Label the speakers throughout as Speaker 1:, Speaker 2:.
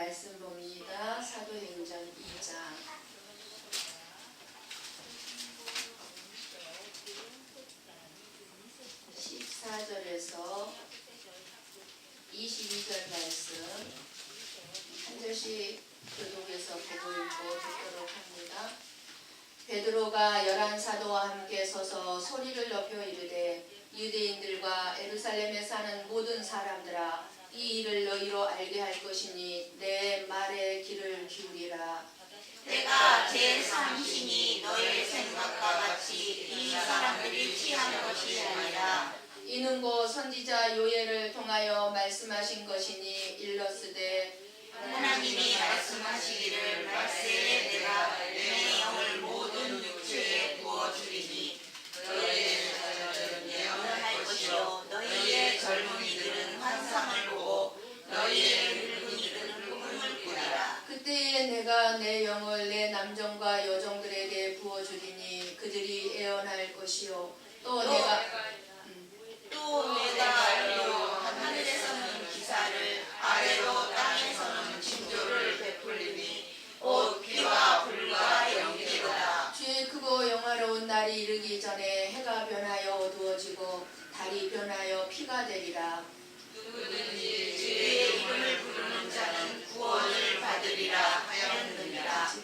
Speaker 1: 말씀 봅니다. 사도행전 2장 14절에서 22절 말씀 한 절씩 교독에서 보고 읽고 듣도록 합니다. 베드로가 11사도와 함께 서서 소리를 높여 이르되 유대인들과 예루살렘에 사는 모든 사람들아, 이 일을 너희로 알게 할 것이니 내 말에 귀를 기울이라.
Speaker 2: 내가 제3신이 너의 생각과 같이 이 사람들이 취한 것이 아니라
Speaker 1: 이는 곧 선지자 요엘을 통하여 말씀하신 것이니 일러스되
Speaker 2: 하나님이 말씀하시기를 말세에 내가 내 영을 모든 육체에 부어주리니 너희의 자녀들은 예언을 할 것이요 너희의 젊은이들은 환상을 보고 너희의 늙은이들은 꿈을 꾸리라.
Speaker 1: 그때에 내가 내 영을 내 남종과 여종들에게 부어주리니 그들이 예언할 것이요 또 내가
Speaker 2: 알기로 하늘에서는 기사를 아래로 땅에서는 징조를 베풀리니 곧 피와 불과 연기로다.
Speaker 1: 주의 크고 영화로운 날이 이르기 전에 해가 변하여 어두워지고 달이 변하여 피가 되리라.
Speaker 2: 누구든지 주의 이름을 부르는 자는 구원을 받으리라 하였느니라.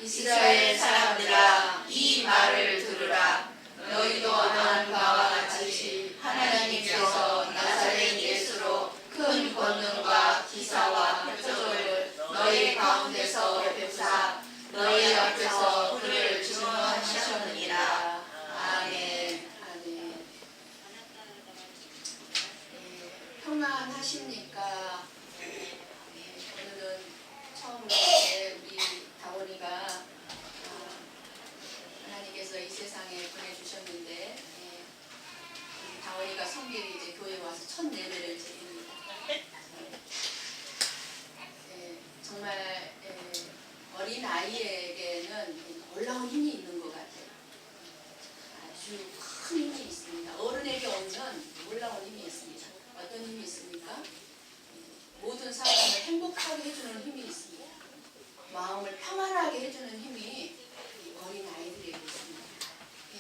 Speaker 1: 이스라엘 사람들아, 이 말을 들으라. 너희도 아는 바와 같이 하나님께서 나사렛 예수로 큰 권능과 기사와 표적을 너희 가운데서 베푸사 너희 앞에서 그를 증언하셨느니라. 아멘. 아멘. 평안하십니까? 오늘은 처음으로 우리 다원이가 하나님께서 이 세상에 보내주셨는데 다원이가 성길이 이제 교회에 와서 첫 예배를 드립니다. 정말 어린 아이에게는 놀라운 힘이 있는 것 같아요. 아주 큰 힘이 있습니다. 어른에게 없는 놀라운 힘이 있습니다. 어떤 힘이 있습니까? 모든 사람을 행복하게 해주는 힘이 있습니다. 마음을 평안하게 해주는 힘이 어린 아이들에게 있습니다.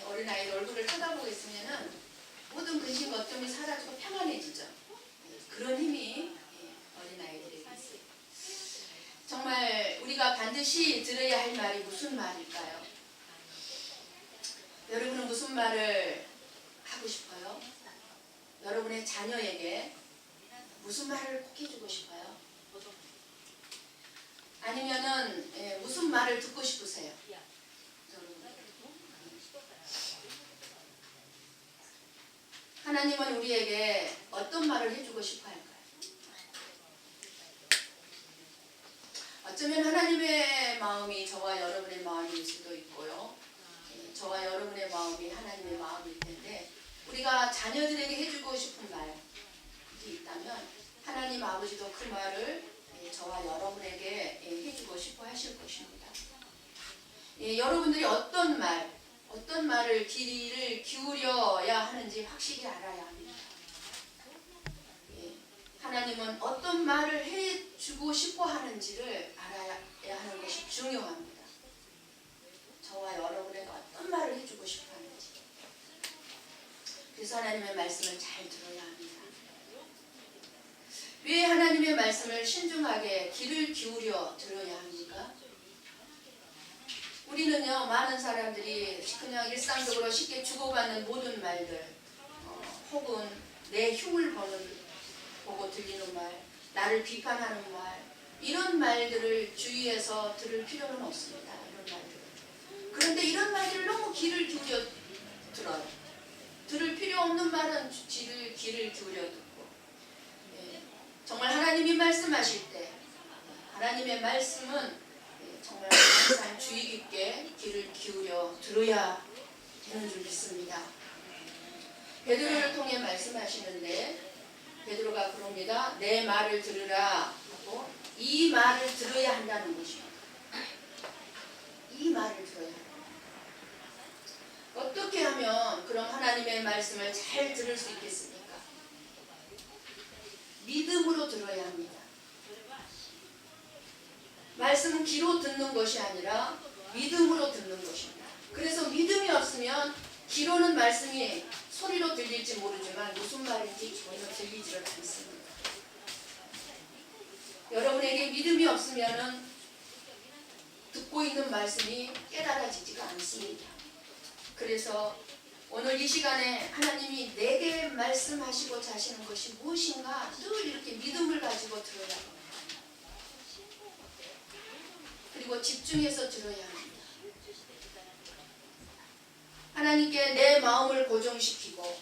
Speaker 1: 어린 아이들 얼굴을 쳐다보고 있으면은 모든 근심 걱정이 사라지고 평안해지죠. 그런 힘이 어린 아이들에게 있어요. 정말 우리가 반드시 들어야 할 말이 무슨 말일까요? 여러분은 무슨 말을 하고 싶어요? 여러분의 자녀에게 무슨 말을 꼭 해주고 싶어요? 아니면은 무슨 말을 듣고 싶으세요? 하나님은 우리에게 어떤 말을 해주고 싶어 할까요? 어쩌면 하나님의 마음이 저와 여러분의 마음일 수도 있고요. 저와 여러분의 마음이 하나님의 마음일 텐데 우리가 자녀들에게 해주고 싶은 말이 있다면 하나님 아버지도 그 말을 저와 여러분에게 해주고 싶어 하실 것입니다. 여러분들이 어떤 말을 귀를 기울여야 하는지 확실히 알아야 합니다. 하나님은 어떤 말을 해주고 싶어 하는지를 알아야 하는 것이 중요합니다. 저와 여러분에게 어떤 말을 해주고 싶어 하는지. 그래서 하나님의 말씀을 잘 들어야 합니다. 왜 하나님의 말씀을 신중하게 귀를 기울여 들어야 합니까? 우리는요, 많은 사람들이 그냥 일상적으로 쉽게 주고받는 모든 말들, 혹은 내 흉을 보고 들리는 말, 나를 비판하는 말, 이런 말들을 주위에서 들을 필요는 없습니다. 이런 말들. 그런데 이런 말들을 너무 귀를 기울여 들어요. 들을 필요 없는 말은 귀를 기울여 듣고. 정말 하나님이 말씀하실 때, 하나님의 말씀은 정말 항상 주의 깊게 귀를 기울여 들어야 되는 줄 믿습니다. 베드로를 통해 말씀하시는데 베드로가 그럽니다. 내 말을 들으라 하고 이 말을 들어야 한다는 것입니다. 이 말을 들어야 한다. 어떻게 하면 그럼 하나님의 말씀을 잘 들을 수 있겠습니까? '믿음으로 들어야 합니다. 말씀은 귀로 듣는 것이 아니라 믿음으로 듣는 것입니다. 그래서 믿음이 없으면 귀로는 말씀이 소리로 들릴지 모르지만 무슨 말인지 전혀 들리지를 않습니다. 여러분에게 믿음이 없으면 듣고 있는 말씀이 깨달아지지가 않습니다. 그래서 오늘 이 시간에 하나님이 내게 말씀하시고자 하시는 것이 무엇인가 늘 이렇게 믿음을 가지고 들어야 합니다. 그리고 집중해서 들어야 합니다. 하나님께 내 마음을 고정시키고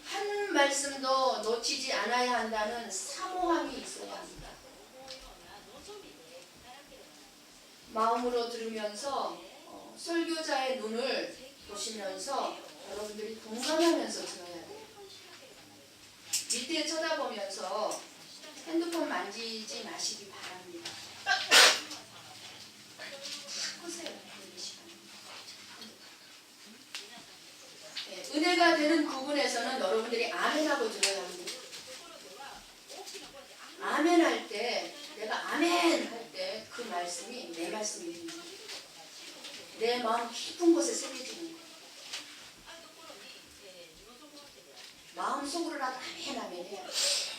Speaker 1: 한 말씀도 놓치지 않아야 한다는 사모함이 있어야 합니다. 마음으로 들으면서 설교자의 눈을 보시면서 여러분들이 동감하면서 들어야 돼요. 밑에 쳐다보면서 핸드폰 만지지 마시기 바랍니다. 보세요. 네, 은혜가 되는 부분에서는 여러분들이 아멘하고 들어야 합니다. 아멘 할 때, 내가 아멘 할 때 그 말씀이 내 말씀이 됩니다. 내 마음 깊은 곳에 새겨지는 거예요. 마음속으로라도 아멘 아멘 해야 돼요.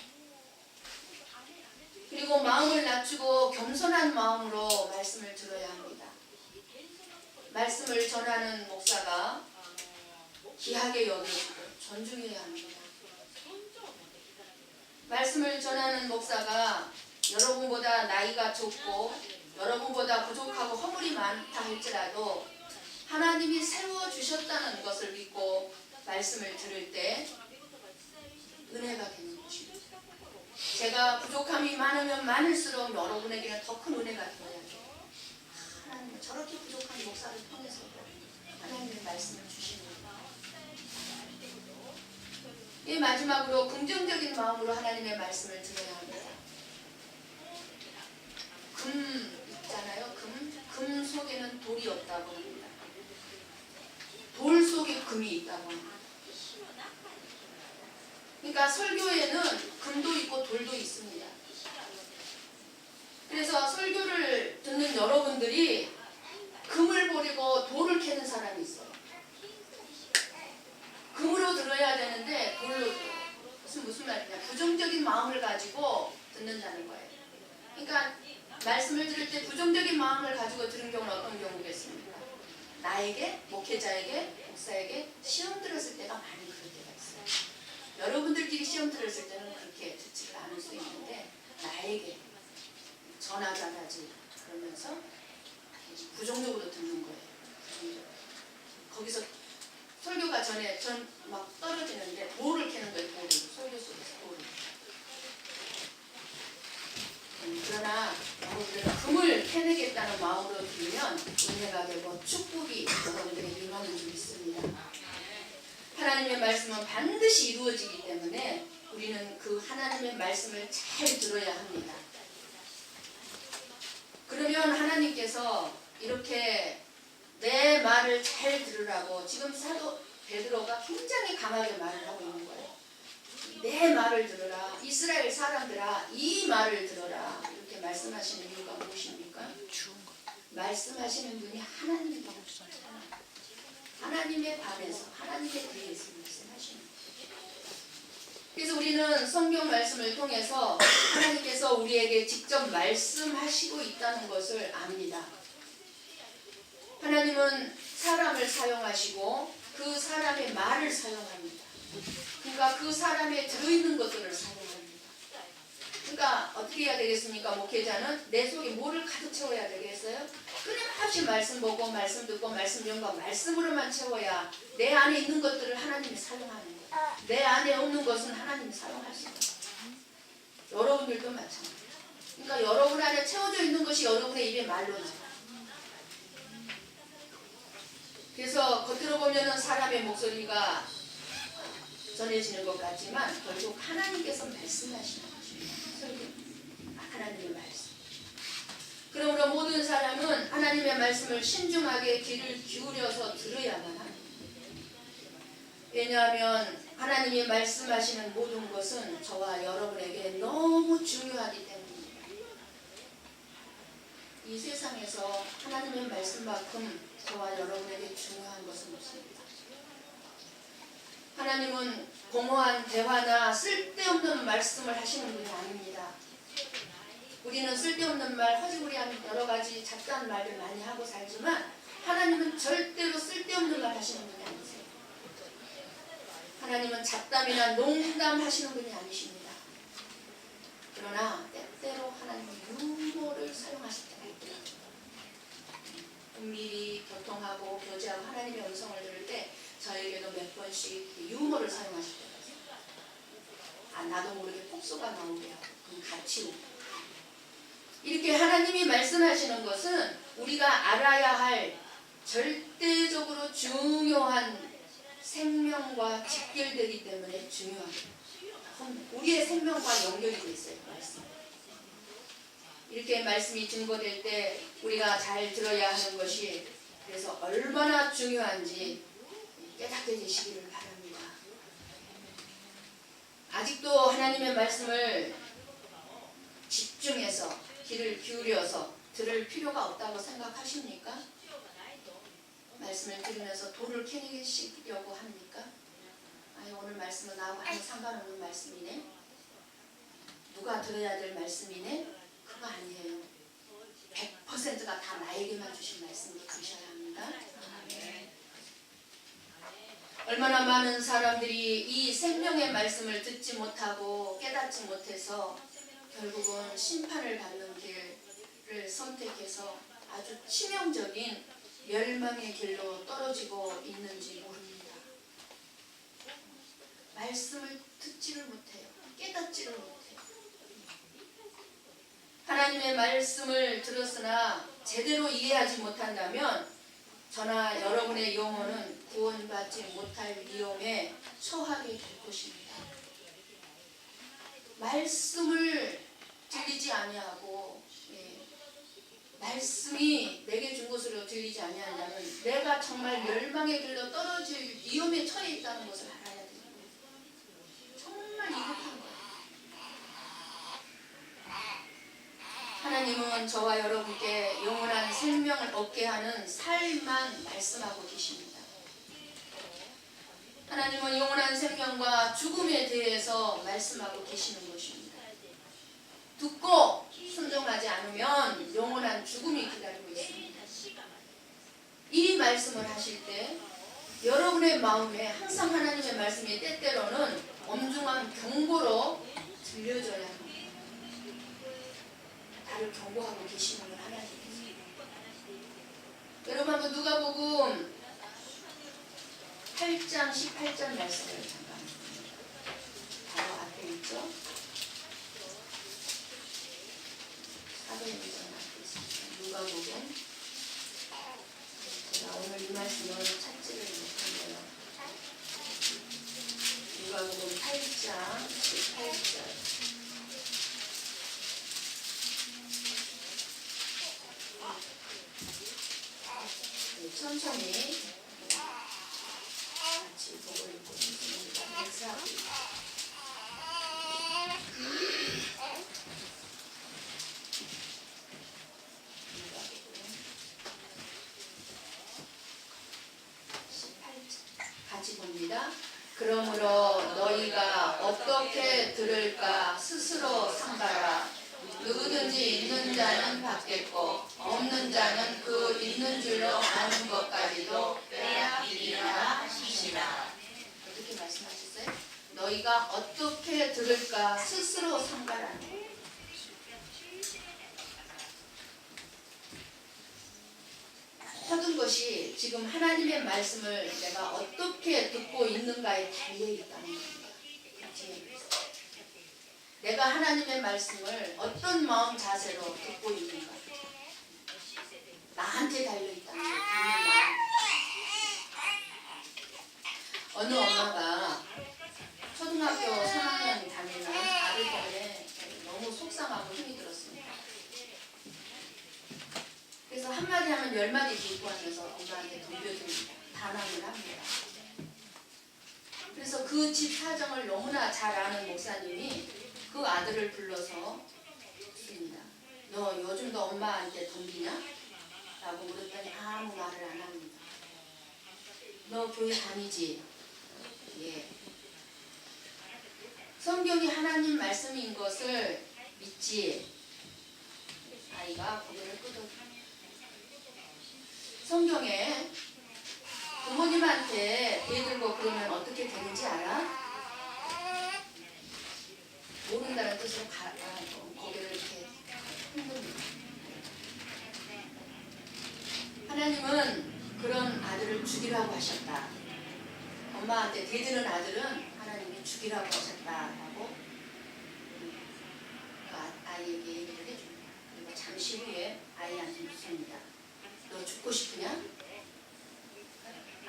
Speaker 1: 그리고 마음을 낮추고 겸손한 마음으로 말씀을 들어야 합니다. 말씀을 전하는 목사가 귀하게 여기고 존중해야 합니다. 말씀을 전하는 목사가 여러분보다 나이가 적고 여러분보다 부족하고 허물이 많다 할지라도 하나님이 세워주셨다는 것을 믿고 말씀을 들을 때 은혜가 되는 것입니다. 제가 부족함이 많으면 많을수록 여러분에게는 더 큰 은혜가 되어야 돼요. 하나님은 저렇게 부족한 목사를 통해서 하나님의 말씀을 주시는 이 마지막으로 긍정적인 마음으로 하나님의 말씀을 들어야 합니다. 금 있잖아요. 금 속에는 돌이 없다고 합니다. 돌 속에 금이 있다고 합니다. 그러니까 설교에는 금도 있고 돌도 있습니다. 그래서 설교를 듣는 여러분들이 금을 버리고 돌을 캐는 사람이 있어요. 금으로 들어야 되는데 돌로 들어요. 무슨 말이냐? 부정적인 마음을 가지고 듣는다는 거예요. 그러니까 말씀을 들을 때 부정적인 마음을 가지고 들은 경우는 어떤 경우겠습니까? 나에게, 목회자에게, 목사에게 시험 들었을 때가 많이 그럴 때가 있어요. 여러분들끼리 시험 들었을 때는 그렇게 듣지를 않을 수 있는데 나에게 전하자라지 그러면서 부정적으로 듣는 거예요. 부정적으로. 거기서 설교가 전에 전 막 떨어지는데 돌을 캐는 거예요. 돌을. 설교 속에서 돌을. 그러나 여러분들은 금을 캐내겠다는 마음으로 들으면 은혜가 되고 축복이 여러분들에게 임하는 줄 믿습니다. 하나님의 말씀은 반드시 이루어지기 때문에 우리는 그 하나님의 말씀을 잘 들어야 합니다. 그러면 하나님께서 이렇게 내 말을 잘 들으라고 지금 사도 베드로가 굉장히 강하게 말을 하고 있는 거예요. 내 말을 들어라. 이스라엘 사람들아 이 말을 들어라. 이렇게 말씀하시는 이유가 무엇입니까? 말씀하시는 분이 하나님입니다. 하나님의 반에서 하나님에 대해서 말씀하시는 거예요. 그래서 우리는 성경 말씀을 통해서 하나님께서 우리에게 직접 말씀하시고 있다는 것을 압니다. 하나님은 사람을 사용하시고 그 사람의 말을 사용합니다. 그러니까 그 사람에 들어있는 것들을 사용합니다. 그러니까 어떻게 해야 되겠습니까? 목회자는 내 속에 뭐를 가득 채워야 되겠어요? 끊임없이 말씀 보고 말씀 듣고 말씀 연구하 말씀으로만 채워야 내 안에 있는 것들을 하나님이 사용하는 거예요. 내 안에 없는 것은 하나님이 사용할 수 없어요. 여러분들도 마찬가지예요. 그러니까 여러분 안에 채워져 있는 것이 여러분의 입에 말로죠. 그래서 겉으로 보면은 사람의 목소리가 전해지는 것 같지만 결국 하나님께서 말씀하시는 것입니다. 하나님의 말씀. 그러므로 모든 사람은 하나님의 말씀을 신중하게 귀를 기울여서 들어야만 합니다. 왜냐하면 하나님이 말씀하시는 모든 것은 저와 여러분에게 너무 중요하기 때문입니다. 이 세상에서 하나님의 말씀만큼 저와 여러분에게 중요한 것은 없습니다. 하나님은 공허한 대화나 쓸데없는 말씀을 하시는 분이 아닙니다. 우리는 쓸데없는 말, 허지부리한 여러 가지 잡다한 말을 많이 하고 살지만 하나님은 절대로 쓸데없는 말 하시는 분이 아니세요. 하나님은 잡담이나 농담 하시는 분이 아니십니다. 그러나 때때로 하나님은 유머를 사용하실 때가 있더라고요. 은밀히 교통하고 교제하고 하나님의 음성을 들을 때 저에게도 몇 번씩 유머를 사용하실 때가 있어요. 나도 모르게 폭소가 나오게 하고 그럼 같이 웃고. 이렇게 하나님이 말씀하시는 것은 우리가 알아야 할 절대적으로 중요한 생명과 직결되기 때문에 중요합니다. 우리의 생명과 연결이 되어 있어요. 말씀. 이렇게 말씀이 증거될 때 우리가 잘 들어야 하는 것이 그래서 얼마나 중요한지 깨닫게 되시기를 바랍니다. 아직도 하나님의 말씀을 집중해서 귀를 기울여서 들을 필요가 없다고 생각하십니까? 말씀을 들으면서 돌을 캐내시려고 합니까? 아니, 오늘 말씀은 나하고 아무 상관없는 말씀이네. 누가 들어야 될 말씀이네. 그거 아니에요. 100%가 다 나에게만 주신 말씀으로 들으셔야 합니다. 얼마나 많은 사람들이 이 생명의 말씀을 듣지 못하고 깨닫지 못해서 결국은 심판을 받는 길을 선택해서 아주 치명적인 멸망의 길로 떨어지고 있는지 모릅니다. 말씀을 듣지를 못해요. 깨닫지를 못해요. 하나님의 말씀을 들었으나 제대로 이해하지 못한다면 저나 여러분의 영혼은 구원받지 못할 위험에 처하게 될 것입니다. 말씀을 들리지 아니하고 말씀이 내게 준 것으로 들리지 아니하냐면 내가 정말 멸망의 길로 떨어질 위험에 처해 있다는 것을 알아야 됩니다. 정말 위급한 거예요. 하나님은 저와 여러분께 영원한 생명을 얻게 하는 삶만 말씀하고 계십니다. 하나님은 영원한 생명과 죽음에 대해서 말씀하고 계시는 것입니다. 듣고 순종하지 않으면 영원한 죽음이 기다리고 있습니다. 이 말씀을 하실 때 여러분의 마음에 항상 하나님의 말씀이 때때로는 엄중한 경고로 들려져야 합니다. 나를 경고하고 계시는 건 하나님이세요. 여러분 한번 누가복음 8장 18절 말씀을 잠깐 바로 앞에 있죠. 사도행전 앞에 있습니다. 누가복음. 제가 오늘 이 말씀을 찾지를 못한대요. 누가복음 8장 18절. 천천히 같이 보고 읽고 있습니다. 같이 봅니다. 그러므로 너희가 어떻게 들을까 스스로 삼가라. 누구든지 있는 자는 받겠고 없는 자는 그 있는 줄로 아는 것까지도 빼앗기리라 하시니라. 어떻게 말씀하셨어요? 너희가 어떻게 들을까 스스로 삼가라. 모든 것이 지금 하나님의 말씀을 내가 어떻게 듣고 있는가에 달려있다는 겁니다. 그렇지? 내가 하나님의 말씀을 어떤 마음 자세로 듣고 있는가. 나한테 달려있다는 거예요. 어느 엄마가 초등학교 3학년 다니는 아들 때문에 너무 속상하고 힘이 들었습니다. 그래서 한마디 하면 10마디 기뻐하면서 엄마한테 덤벼듭니다. 반항을 합니다. 그래서 그 집 사정을 너무나 잘 아는 목사님이 그 아들을 불러서 묻습니다. 너 요즘 돈도 엄마한테 덤비냐? 라고 물었더니 아무 말을 안 합니다. 너 교회 다니지? 예. 성경이 하나님 말씀인 것을 믿지? 아이가 고개를 끄덕입니다. 성경에 부모님한테 대들고 그러면 어떻게 되는지 알아? 모른다는 뜻으로 고개를 이렇게 흔듭니다. 하나님은 그런 아들을 죽이라고 하셨다. 엄마한테 대드는 아들은 하나님이 죽이라고 하셨다라고 그 아이에게 얘기를 해줍니다. 그리고 잠시 후에 아이한테 묻습니다. 너 죽고 싶으냐?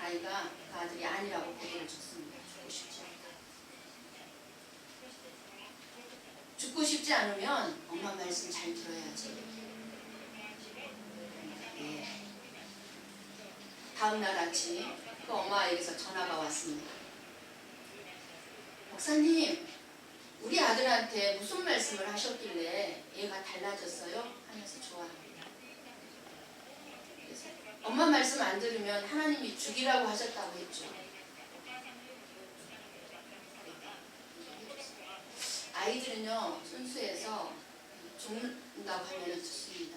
Speaker 1: 아이가 그 아들이 아니라고 고개를 쳤습니다. 죽고 싶지 않다. 죽고 싶지 않으면 엄마 말씀 잘 들어야지. 예. 다음 날 아침 그 엄마에게서 전화가 왔습니다. 목사님, 우리 아들한테 무슨 말씀을 하셨길래 얘가 달라졌어요? 하면서 좋아합니다. 그래서 엄마 말씀 안 들으면 하나님이 죽이라고 하셨다고 했죠. 아이들은요 순수해서 죽는다고 하면 좋습니다.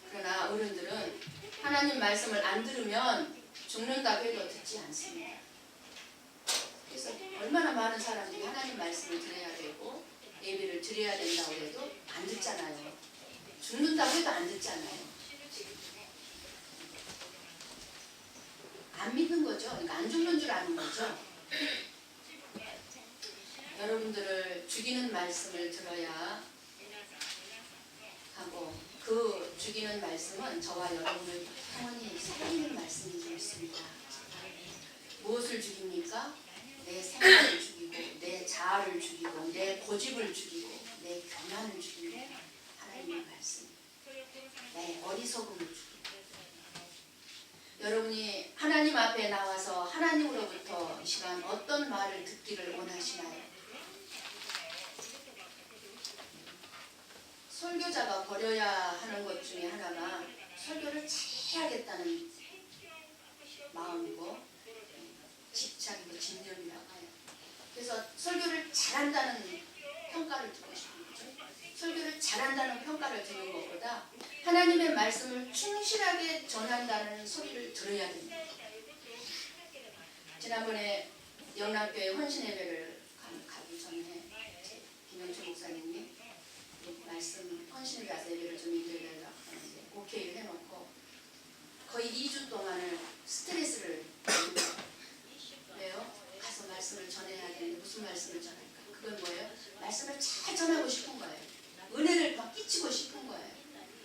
Speaker 1: 그러나 어른들은 하나님 말씀을 안 들으면 죽는다고 해도 듣지 않습니다. 그래서 얼마나 많은 사람들이 하나님 말씀을 들어야 되고 예배를 드려야 된다고 해도 안 듣잖아요. 죽는다고 해도 안 듣잖아요. 안 믿는 거죠. 그러니까 안 죽는 줄 아는 거죠. 여러분들을 죽이는 말씀을 들어야 하고 그 죽이는 말씀은 저와 여러분을 영원히 살리는 말씀이 되었습니다. 무엇을 죽입니까? 내 생각을 죽이고 내 자아를 죽이고 내 고집을 죽이고 내 교만을 죽이고 하나님의 말씀, 내 어리석음을 죽이고. 여러분이 하나님 앞에 나와서 하나님으로부터 이 시간 어떤 말을 듣기를 원하시나요? 설교자가 버려야 하는 것 중에 하나가 설교를 잘해야겠다는 마음이고 집착이고 진념이라고 해요. 그래서 설교를 잘한다는 평가를 듣고 싶은 거죠. 설교를 잘한다는 평가를 듣는 것보다 하나님의 말씀을 충실하게 전한다는 소리를 들어야 됩니다. 지난번에 영락교회 헌신예배를 가기 전에 김영철 목사님이 말씀 헌신을 가서 예배를 좀 인도해달라고 하는데 오케이를 해놓고 거의 2주 동안을 스트레스를 왜요? 가서 말씀을 전해야 되는데 무슨 말씀을 전할까? 그건 뭐예요? 말씀을 잘 전하고 싶은 거예요. 은혜를 막 끼치고 싶은 거예요.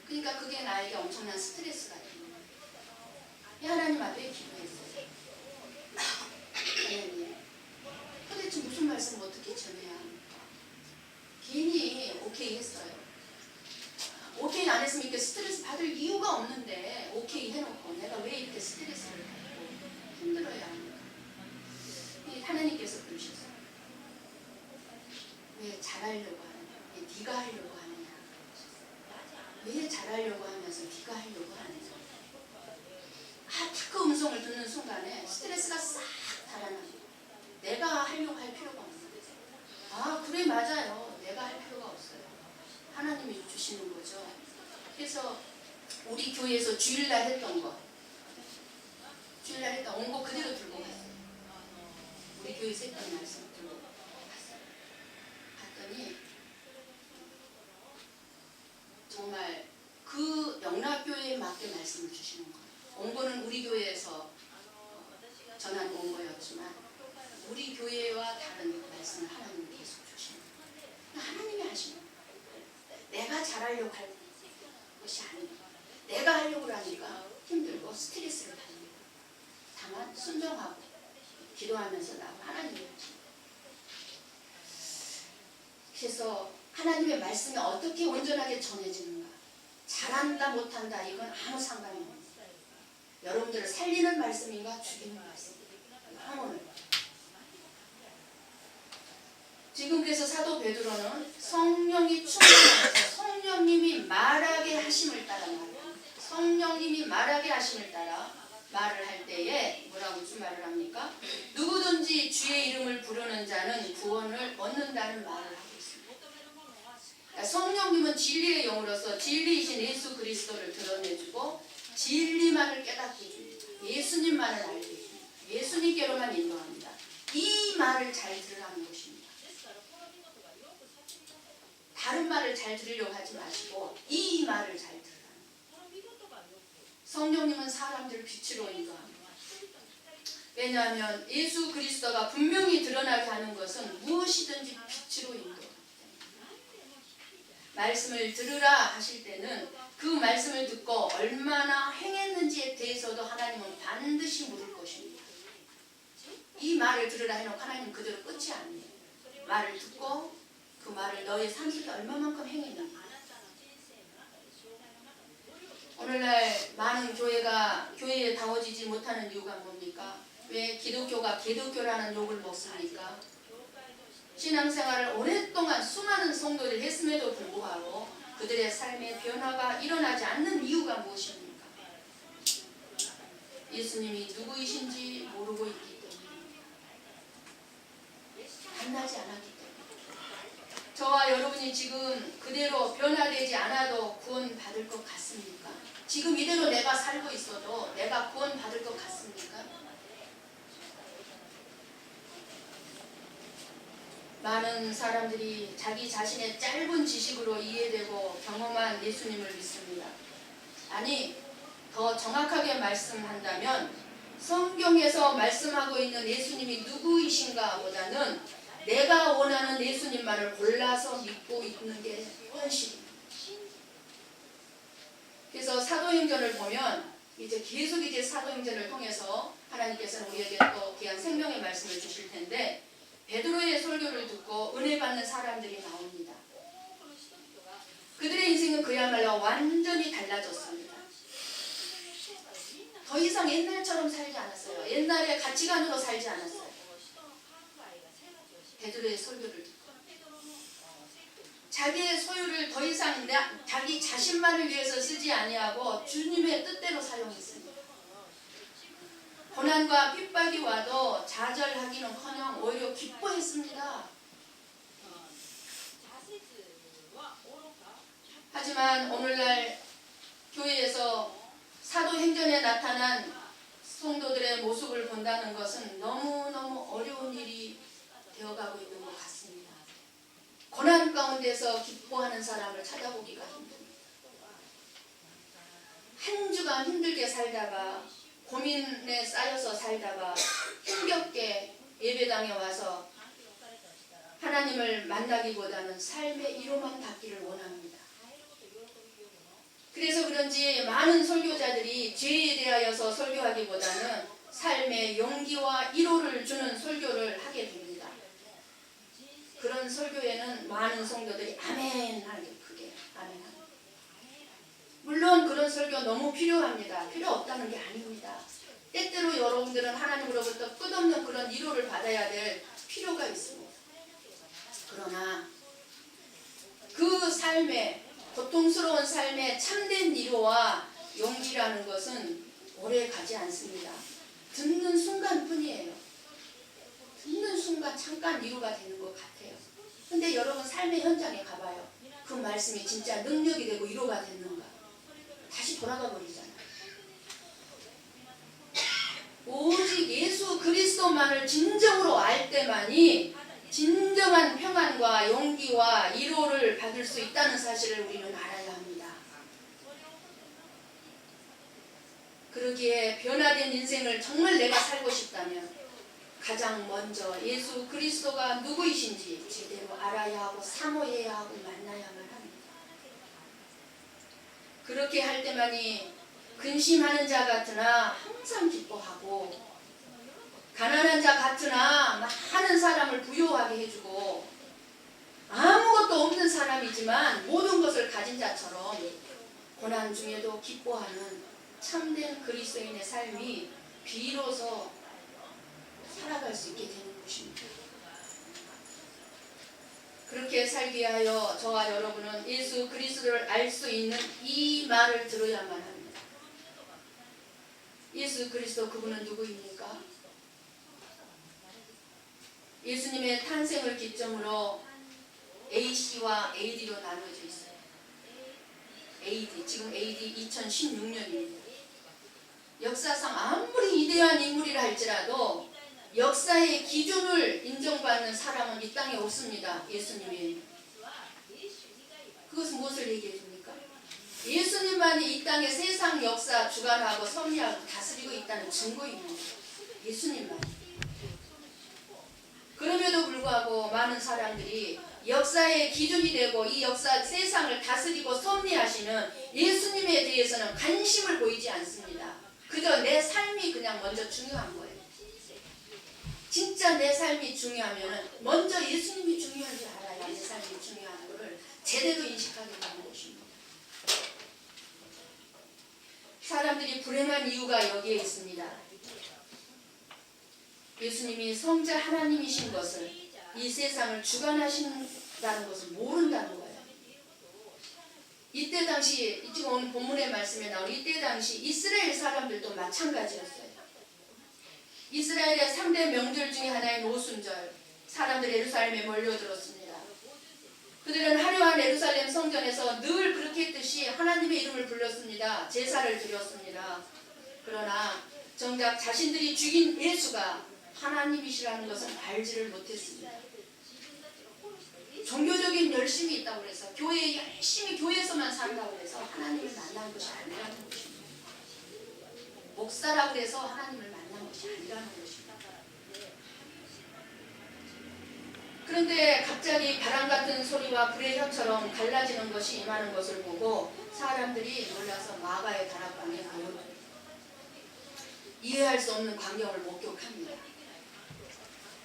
Speaker 1: 그러니까 그게 나에게 엄청난 스트레스가 되는 거예요. 하나님 앞에 기도했어요. 하나님, 도대체 무슨 말씀을 어떻게 전해야 합니까? 괜히 오케이 했어요. 오케이 안 했으면 이렇게 스트레스 받을 이유가 없는데 오케이 해놓고 내가 왜 이렇게 스트레스를 받고 힘들어야 합니까? 하나님께서 그러셨어요. 왜 잘하려고 하느냐? 왜 네가 하려고 하느냐? 왜 잘하려고 하면서 네가 하려고 하느냐? 딱 그 음성을 듣는 순간에 스트레스가 싹 달아납니다. 내가 하려고 할 필요가 없는 거죠. 아 그래 맞아요. 내가 할 필요가 없어요. 하나님이 주시는 거죠. 그래서 우리 교회에서 주일날 했던 거, 주일날 했던 원고 그대로 들고 갔어요. 우리 교회에서 했던 말씀 들고 갔어요. 갔더니 정말 그 영락교회에 맞게 말씀을 주시는 거예요. 원고는 우리 교회에서 전한 원고였지만 우리 교회와 다른 말씀을 하나님이 계속 주시는 거예요. 하나님이 하시는 거예요. 내가 잘하려고 할 것이 아니고 내가 하려고 하니까 힘들고 스트레스를 받습니다. 다만 순종하고 기도하면서 나고 하나님이 하십니다. 그래서 하나님의 말씀이 어떻게 온전하게 전해지는가, 잘한다 못한다 이건 아무 상관이 없습니다. 여러분들을 살리는 말씀인가 죽이는 말씀인가 영혼을. 지금 그래서 사도 베드로는 성령이 충만해서 성령님이 말하 말하게 하심을 따라 말을 할 때에 뭐라고 무슨 말을 합니까? 누구든지 주의 이름을 부르는 자는 구원을 얻는다는 말을 하고 있습니다. 그러니까 성령님은 진리의 영으로서 진리이신 예수 그리스도를 드러내주고 진리만을 깨닫게 해줍니다. 예수님만을 알게 해줍니다. 예수님께로만 인도합니다. 이 말을 잘 들으라는 것입니다. 다른 말을 잘 들으려고 하지 마시고 이 말을 잘 들으라는 거예요. 성령님은 사람들을 빛으로 인도합니다. 왜냐하면 예수 그리스도가 분명히 드러나게 하는 것은 무엇이든지 빛으로 인도합니다. 말씀을 들으라 하실 때는 그 말씀을 듣고 얼마나 행했는지에 대해서도 하나님은 반드시 물을 것입니다. 이 말을 들으라 해놓고 하나님 그대로 끝이 아니에요. 말을 듣고 그 말을 너의 삶 속에 얼마만큼 행했는지. 오늘날 많은 교회가 교회에 다워지지 못하는 이유가 뭡니까? 왜 기독교가 개독교라는 욕을 먹습니까? 신앙생활을 오랫동안 수많은 성도들이 했음에도 불구하고 그들의 삶의 변화가 일어나지 않는 이유가 무엇입니까? 예수님이 누구이신지 모르고 있기 때문입니다. 만나지 않았기 때문에. 저와 여러분이 지금 그대로 변화되지 않아도 구원받을 것 같습니까? 지금 이대로 내가 살고 있어도 내가 구원받을 것 같습니까? 많은 사람들이 자기 자신의 짧은 지식으로 이해되고 경험한 예수님을 믿습니다. 아니, 더 정확하게 말씀한다면 성경에서 말씀하고 있는 예수님이 누구이신가 보다는 내가 원하는 예수님만을 골라서 믿고 있는 게 현실입니다. 그래서 사도행전을 보면 이제 계속 사도행전을 통해서 하나님께서는 우리에게 또 귀한 생명의 말씀을 주실 텐데 베드로의 설교를 듣고 은혜 받는 사람들이 나옵니다. 그들의 인생은 그야말로 완전히 달라졌습니다. 더 이상 옛날처럼 살지 않았어요. 옛날의 가치관으로 살지 않았어요. 베드로의 설교를 듣고 자기의 소유를 더 이상 자기 자신만을 위해서 쓰지 아니하고 주님의 뜻대로 사용했습니다. 고난과 핍박이 와도 좌절하기는커녕 오히려 기뻐했습니다. 하지만 오늘날 교회에서 사도행전에 나타난 성도들의 모습을 본다는 것은 너무너무 어려운 일이 되어가고 있는 것 같습니다. 고난 가운데서 기뻐하는 사람을 찾아보기가 힘듭니다. 한 주간 힘들게 살다가 고민에 쌓여서 살다가 힘겹게 예배당에 와서 하나님을 만나기보다는 삶의 이로만 닿기를 원합니다. 그래서 그런지 많은 설교자들이 죄에 대하여서 설교하기보다는 삶의 용기와 위로를 주는 설교를 하게 됩니다. 그런 설교에는 많은 성도들이 아멘 하게 크게 아멘 합니다. 물론 그런 설교 너무 필요합니다. 필요 없다는 게 아닙니다. 때때로 여러분들은 하나님으로부터 끝없는 그런 위로를 받아야 될 필요가 있습니다. 그러나 그 삶의 고통스러운 삶의 참된 위로와 용기라는 것은 오래 가지 않습니다. 듣는 순간뿐이에요. 듣는 순간 잠깐 위로가 되는 것 같아요. 근데 여러분 삶의 현장에 가봐요. 그 말씀이 진짜 능력이 되고 위로가 됐는가? 다시 돌아가 버리잖아요. 오직 예수 그리스도만을 진정으로 알 때만이 진정한 평안과 용기와 위로를 받을 수 있다는 사실을 우리는 알아야 합니다. 그러기에 변화된 인생을 정말 내가 살고 싶다면 가장 먼저 예수 그리스도가 누구이신지 제대로 알아야 하고 사모해야 하고 만나야만 합니다. 그렇게 할 때만이 근심하는 자 같으나 항상 기뻐하고 가난한 자 같으나 많은 사람을 부유하게 해주고 아무것도 없는 사람이지만 모든 것을 가진 자처럼 고난 중에도 기뻐하는 참된 그리스도인의 삶이 비로소 살아갈 수 있게 되는 것입니다. 그렇게 살기 위하여 저와 여러분은 예수 그리스도를 알 수 있는 이 말을 들어야만 합니다. 예수 그리스도 그분은 누구입니까? 예수님의 탄생을 기점으로 AC와 AD로 나누어져 있어요. AD, 지금 AD 2016년입니다. 역사상 아무리 위대한 인물이라 할지라도 역사의 기준을 인정받는 사람은 이 땅에 없습니다. 예수님이. 그것은 무엇을 얘기해 줍니까? 예수님만이 이 땅의 세상 역사 주관하고 섭리하고 다스리고 있다는 증거입니다. 예수님만. 그럼에도 불구하고 많은 사람들이 역사의 기준이 되고 이 역사 세상을 다스리고 섭리하시는 예수님에 대해서는 관심을 보이지 않습니다. 그저 내 삶이 그냥 먼저 중요한 거예요. 진짜 내 삶이 중요하면 먼저 예수님이 중요한 줄 알아야 내 삶이 중요한 것을 제대로 인식하게 되는 것입니다. 사람들이 불행한 이유가 여기에 있습니다. 예수님이 성자 하나님이신 것을, 이 세상을 주관하신다는 것을 모른다는 거예요. 이때 당시, 지금 오늘 본문의 말씀에 나온 이때 당시 이스라엘 사람들도 마찬가지였어요. 이스라엘의 3대 명절 중에 하나인 오순절, 사람들 예루살렘에 몰려들었습니다. 그들은 화려한 예루살렘 성전에서 늘 그렇게 했듯이 하나님의 이름을 불렀습니다. 제사를 드렸습니다. 그러나 정작 자신들이 죽인 예수가 하나님이시라는 것은 알지를 못했습니다. 종교적인 열심이 있다고 해서 교회에 열심히 교회에서만 산다고 해서 하나님을 만난 것이 아니라는 것입니다. 목사라고 해서 하나님을 만난 것이 아니라는 것입니다. 그런데 갑자기 바람 같은 소리와 불의 혀처럼 갈라지는 것이 임하는 것을 보고 사람들이 놀라서 마가의 다락방에 모여듭니다. 이해할 수 없는 광경을 목격합니다.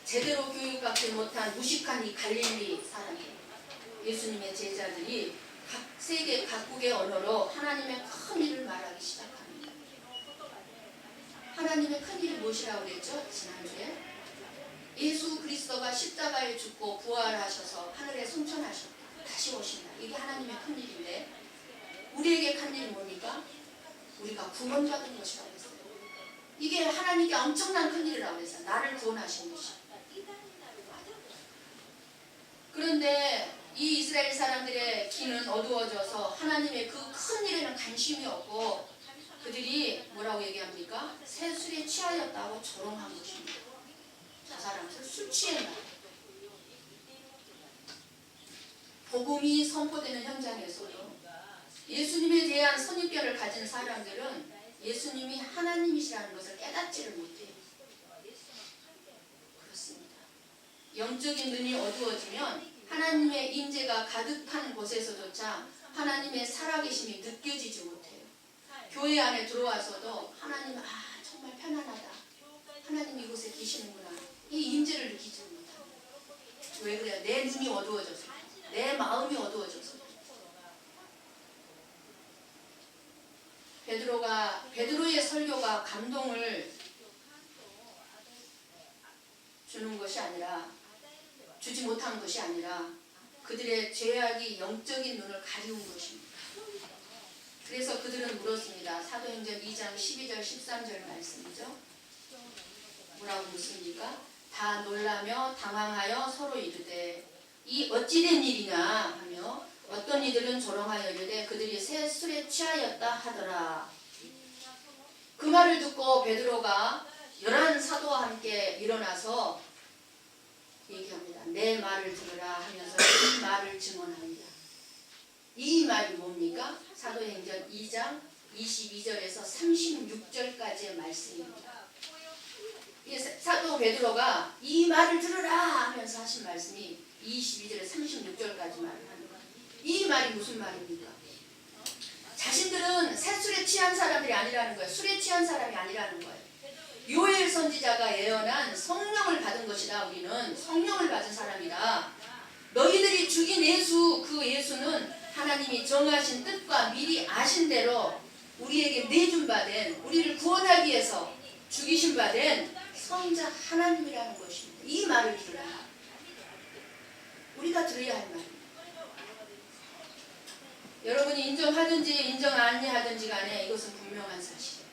Speaker 1: 제대로 교육받지 못한 무식한 이 갈릴리 사람들, 예수님의 제자들이 세계 각국의 언어로 하나님의 큰 일을 말하기 시작합니다. 하나님의 큰 일이 무엇이라고 그랬죠? 지난주에 예수 그리스도가 십자가에 죽고 부활하셔서 하늘에 승천하셨다. 다시 오신다. 이게 하나님의 큰 일인데 우리에게 큰 일이 뭡니까? 우리가 구원받은 것이라고 했어요. 이게 하나님께 엄청난 큰 일이라고 했어요. 나를 구원하신 것이. 그런데 이 이스라엘 사람들의 귀는 어두워져서 하나님의 그 큰 일에는 관심이 없고 그들이 뭐라고 얘기합니까? 새 술에 취하였다고 조롱한 것입니다. 저 사람은 술 취했나? 복음이 선포되는 현장에서도 예수님에 대한 선입견을 가진 사람들은 예수님이 하나님이시라는 것을 깨닫지를 못해요. 그렇습니다. 영적인 눈이 어두워지면 하나님의 임재가 가득한 곳에서조차 하나님의 살아계심이 느껴지지 못해요. 교회 안에 들어와서도 하나님 정말 편안하다. 하나님 이곳에 계시는구나. 이 임재를 느끼지 못합니다. 왜 그래요? 내 눈이 어두워져서, 내 마음이 어두워져서. 베드로의 설교가 감동을 주는 것이 아니라, 주지 못한 것이 아니라 그들의 죄악이 영적인 눈을 가리운 것입니다. 그래서 그들은 물었습니다. 사도행전 2장 12절 13절 말씀이죠. 뭐라고 묻습니까? 다 놀라며 당황하여 서로 이르되 이 어찌된 일이냐 하며 어떤 이들은 조롱하여 이르되 그들이 새 술에 취하였다 하더라. 그 말을 듣고 베드로가 11 사도와 함께 일어나서 얘기합니다. 내 말을 들으라 하면서 이 말을 증언합니다. 이 말이 뭡니까? 사도행전 2장 22절에서 36절까지의 말씀입니다. 사도 베드로가 이 말을 들으라 하면서 하신 말씀이 22절에서 36절까지 말을 하는 거예요. 이 말이 무슨 말입니까? 자신들은 새술에 취한 사람들이 아니라는 거예요. 술에 취한 사람이 아니라는 거예요. 요엘 선지자가 예언한 성령을 받은 것이다. 우리는 성령을 받은 사람이다. 너희들이 죽인 예수, 그 예수는 하나님이 정하신 뜻과 미리 아신 대로 우리에게 내준 바 된, 우리를 구원하기 위해서 죽이신 바 된 성자 하나님이라는 것입니다. 이 말을 들으라. 우리가 들어야 할 말입니다. 여러분이 인정하든지 인정 아니하든지 간에 이것은 분명한 사실이에요.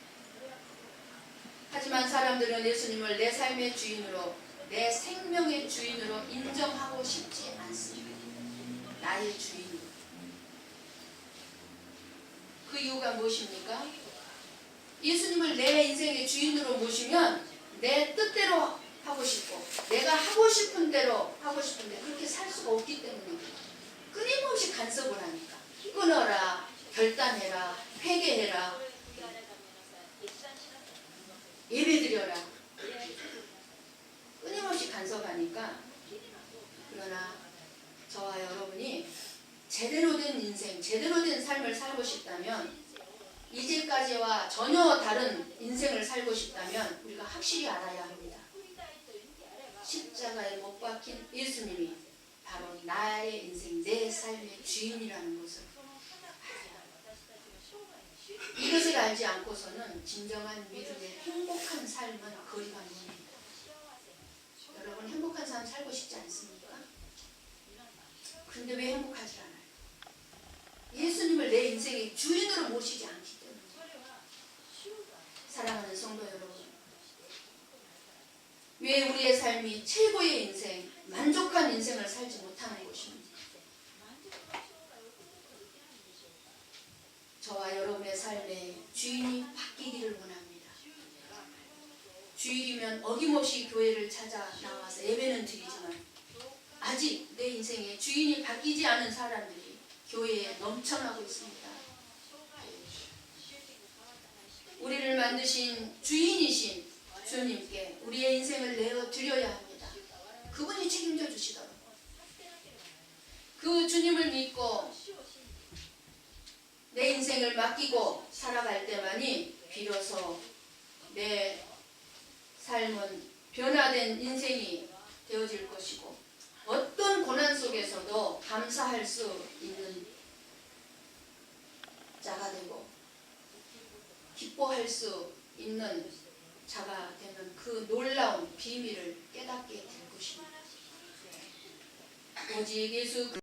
Speaker 1: 하지만 사람들은 예수님을 내 삶의 주인으로, 내 생명의 주인으로 인정하고 싶지 않습니다. 나의 주인으로. 그 이유가 무엇입니까? 예수님을 내 인생의 주인으로 모시면 내 뜻대로 하고 싶고, 내가 하고 싶은 대로 하고 싶은데 그렇게 살 수가 없기 때문입니다. 끊임없이 간섭을 하니까. 끊어라, 결단해라, 회개해라, 예배드려라. 끊임없이 간섭하니까. 그러나 저와 여러분이 제대로 된 인생, 제대로 된 삶을 살고 싶다면, 이제까지와 전혀 다른 인생을 살고 싶다면 우리가 확실히 알아야 합니다. 십자가에 못 박힌 예수님이 바로 나의 인생, 내 삶의 주인이라는 것을 알아야 합니다. 이것을 알지 않고서는 진정한 믿음의 행복한 삶은 거리가 먼입니다. 여러분, 행복한 삶 살고 싶지 않습니까? 근데 왜 행복하지 않아요? 예수님을 내 인생의 주인으로 모시지 않기 때문에. 사랑하는 성도 여러분, 왜 우리의 삶이 최고의 인생, 만족한 인생을 살지 못하는 것입니다. 저와 여러분의 삶의 주인이 바뀌기를 원합니다. 주일이면 어김없이 교회를 찾아 나와서 예배는 드리지만 아직 내 인생의 주인이 바뀌지 않은 사람들이 교회에 넘쳐나고 있습니다. 우리를 만드신 주인이신 주님께 우리의 인생을 내어 드려야 합니다. 그분이 책임져 주시더라고요. 그 주님을 믿고 내 인생을 맡기고 살아갈 때만이 비로소 내 삶은 변화된 인생이 되어질 것이고, 어떤 고난 속에서도 감사할 수 있는 자가 되고 기뻐할 수 있는 자가 되는 그 놀라운 비밀을 깨닫게 될 것입니다. 오직 예수